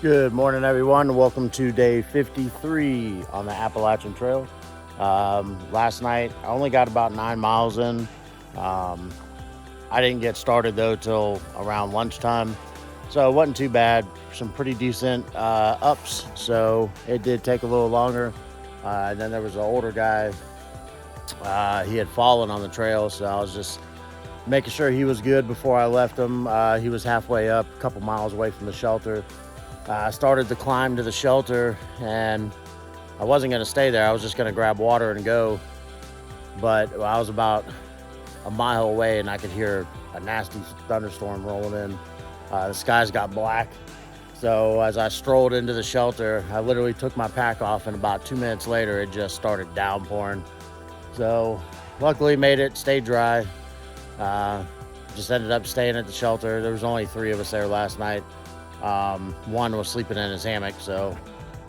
Good morning, everyone. Welcome to day 53 on the Appalachian Trail. Last night, I only got about 9 miles in. I didn't get started, though, till around lunchtime, so it wasn't too bad. Some pretty decent ups, so it did take a little longer. And then there was an older guy. He had fallen on the trail, so I was just making sure he was good before I left him. He was halfway up, a couple miles away from the shelter. I started the climb to the shelter, and I wasn't going to stay there. I was just going to grab water and go. But I was about a mile away, and I could hear a nasty thunderstorm rolling in. The skies got black. So as I strolled into the shelter, I literally took my pack off, and about 2 minutes later, it just started downpouring. So luckily made it, stayed dry. Just ended up staying at the shelter. There was only 3 of us there last night. One was sleeping in his hammock, so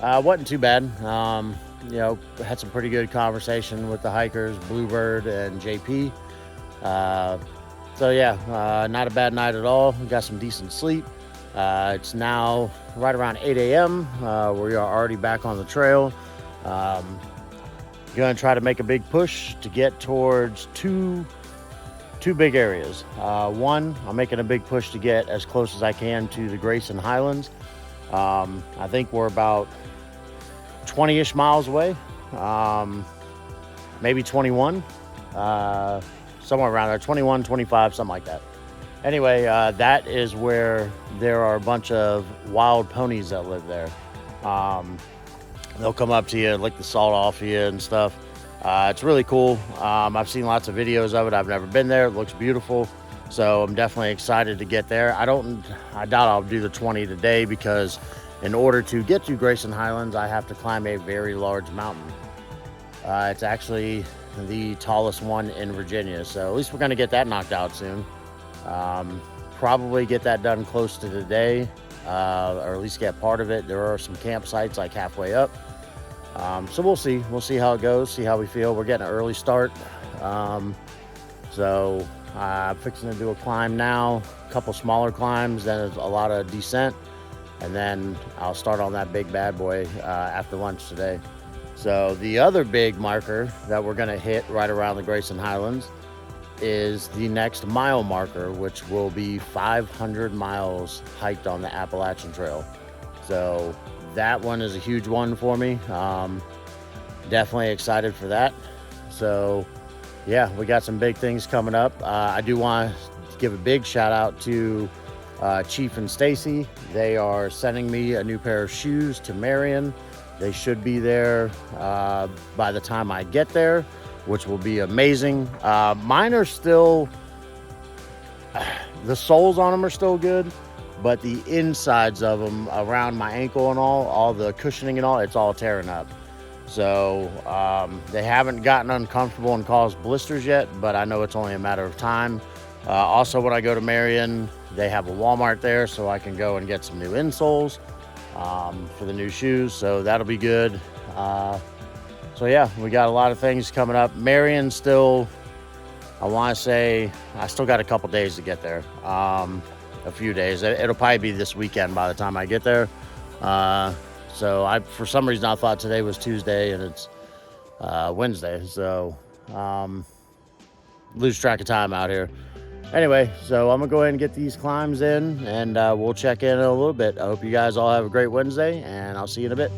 wasn't too bad. Had some pretty good conversation with the hikers, Bluebird and JP. Not a bad night at all. We got some decent sleep. It's now right around 8 a.m. We are already back on the trail. Going to try to make a big push to get towards two big areas. One, I'm making a big push to get as close as I can to the Grayson Highlands. I think we're about 20-ish miles away, maybe 21, somewhere around there, 21, 25, something like that. Anyway, that is where there are a bunch of wild ponies that live there. They'll come up to you, lick the salt off you and stuff. It's really cool. I've seen lots of videos of it. I've never been there. It looks beautiful. So I'm definitely excited to get there. I doubt I'll do the 20 today, because in order to get to Grayson Highlands, I have to climb a very large mountain. It's actually the tallest one in Virginia. So at least we're going to get that knocked out soon. Probably get that done close to today, or at least get part of it. There are some campsites like halfway up. So we'll see. We'll see how it goes, see how we feel. We're getting an early start. I'm fixing to do a climb now, a couple smaller climbs, then a lot of descent. And then I'll start on that big bad boy after lunch today. So the other big marker that we're going to hit right around the Grayson Highlands is the next mile marker, which will be 500 miles hiked on the Appalachian Trail. So that one is a huge one for me. Definitely excited for that. So yeah, we got some big things coming up. I do want to give a big shout out to Chief and Stacy. They are sending me a new pair of shoes to Marion. They should be there by the time I get there, which will be amazing. Mine are still, the soles on them are still good, but the insides of them around my ankle and all the cushioning and all, it's all tearing up. So they haven't gotten uncomfortable and caused blisters yet, but I know it's only a matter of time. Also, when I go to Marion, they have a Walmart there, so I can go and get some new insoles for the new shoes. So that'll be good. So yeah, we got a lot of things coming up. Marion still, I want to say, I still got a couple days to get there. A few days. It'll probably be this weekend by the time I get there. So for some reason, I thought today was Tuesday and it's Wednesday. So lose track of time out here. Anyway, so I'm gonna go ahead and get these climbs in, and we'll check in a little bit. I hope you guys all have a great Wednesday, and I'll see you in a bit.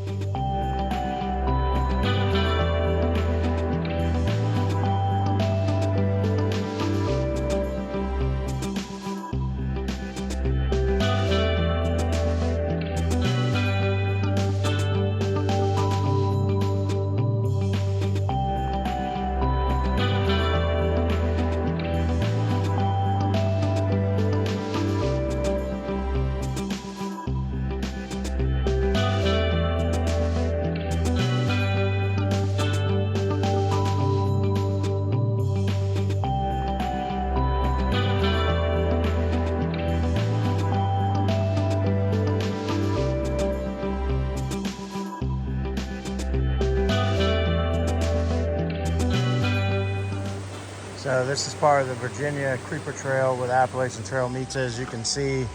So this is part of the Virginia Creeper Trail where the Appalachian Trail meets. As you can see,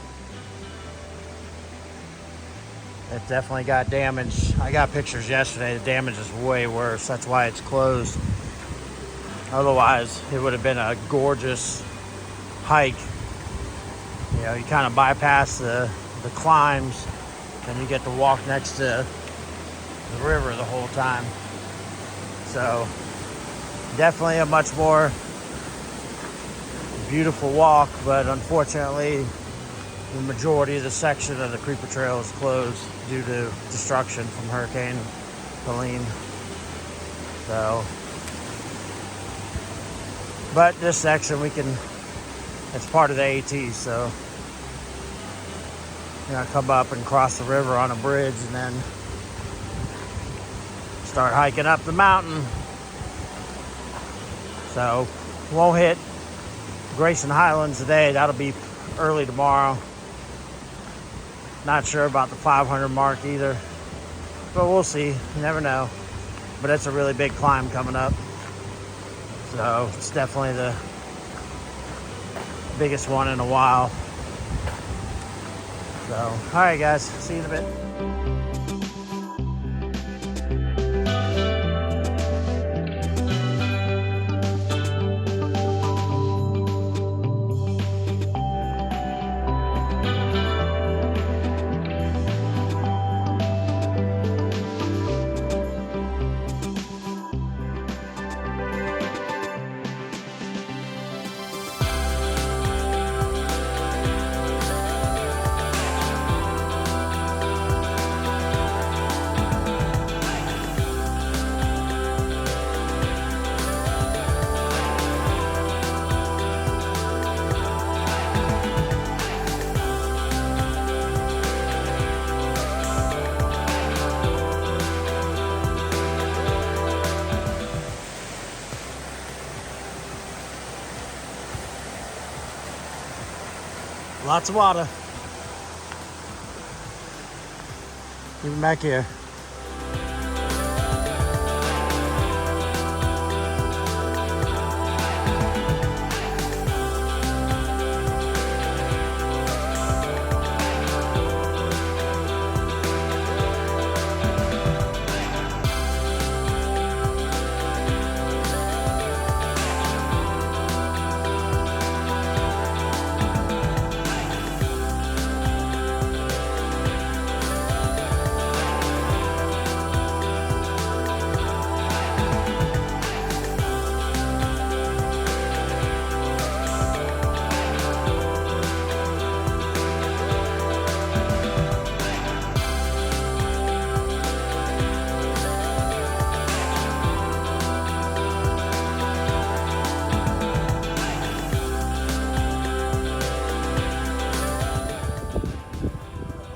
It definitely got damaged. I got pictures yesterday. The damage is way worse. That's why it's closed. Otherwise, it would have been a gorgeous hike. You know, you kind of bypass the climbs and you get to walk next to the river the whole time. So definitely a much more beautiful walk, but unfortunately the majority of the section of the Creeper Trail is closed due to destruction from Hurricane Helene. So, but this section it's part of the AT, so you know, come up and cross the river on a bridge and then start hiking up the mountain. So won't hit Grayson Highlands today. That'll be early tomorrow. Not sure about the 500 mark either, but we'll see. You never know. But it's a really big climb coming up, so it's definitely the biggest one in a while. So, all right, guys, see you in a bit. Lots of water. Even back here.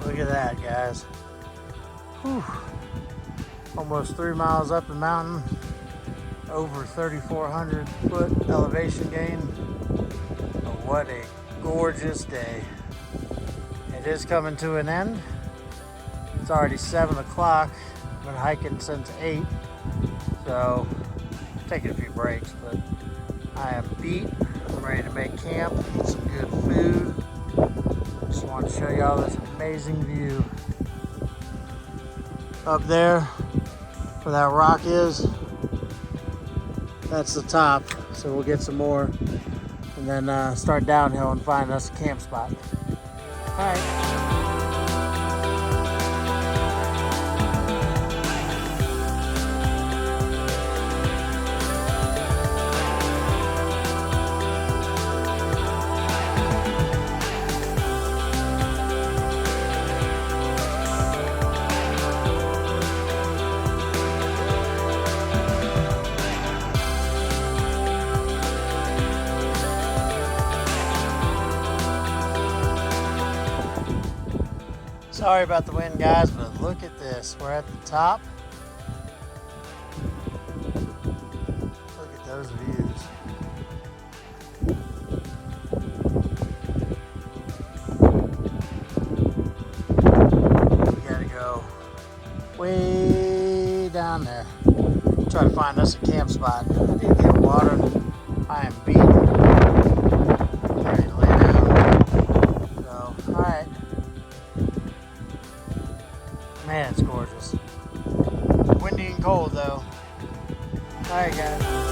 Look at that, guys. Whew. Almost 3 miles up the mountain, over 3,400 foot elevation gain. Oh, what a gorgeous day. It is coming to an end. It's already 7 o'clock. I've been hiking since 8, so taking a few breaks, but I am beat. I'm ready to make camp, eat some good food. Just want to show y'all this amazing view. Up there, where that rock is, that's the top. So we'll get some more and then start downhill and find us a camp spot. All right. Sorry about the wind, guys, but look at this. We're at the top. Look at those views. We gotta go way down there. Try to find us a camp spot. I need to get water. I am beaten. Ready to lay down. So, alright. Man, it's gorgeous. Windy and cold though. All right, guys.